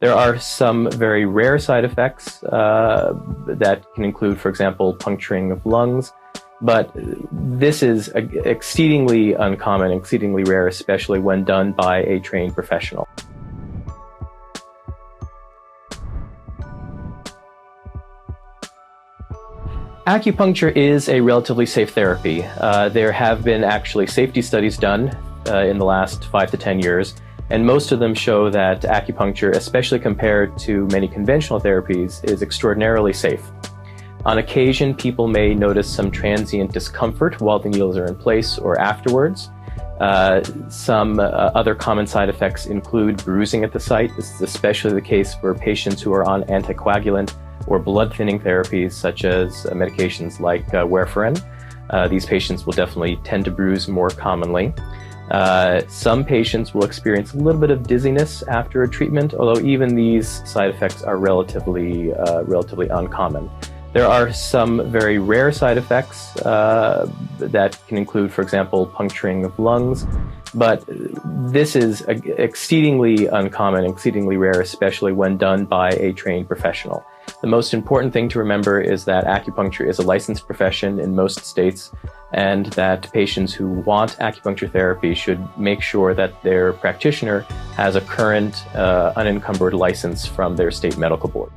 There are some very rare side effects that can include, for example, puncturing of lungs, but this is exceedingly uncommon, exceedingly rare, especially when done by a trained professional. Acupuncture is a relatively safe therapy. There have been actually safety studies done in the last 5 to 10 years, and most of them show that acupuncture, especially compared to many conventional therapies, is extraordinarily safe. On occasion, people may notice some transient discomfort while the needles are in place or afterwards. Some other common side effects include bruising at the site. This is especially the case for patients who are on anticoagulant or blood-thinning therapies such as medications like warfarin. These patients will definitely tend to bruise more commonly. Some patients will experience a little bit of dizziness after a treatment, although even these side effects are relatively uncommon. There are some very rare side effects that can include, for example, puncturing of lungs, but this is exceedingly uncommon, exceedingly rare, especially when done by a trained professional. The most important thing to remember is that acupuncture is a licensed profession in most states, and that patients who want acupuncture therapy should make sure that their practitioner has a current, unencumbered license from their state medical board.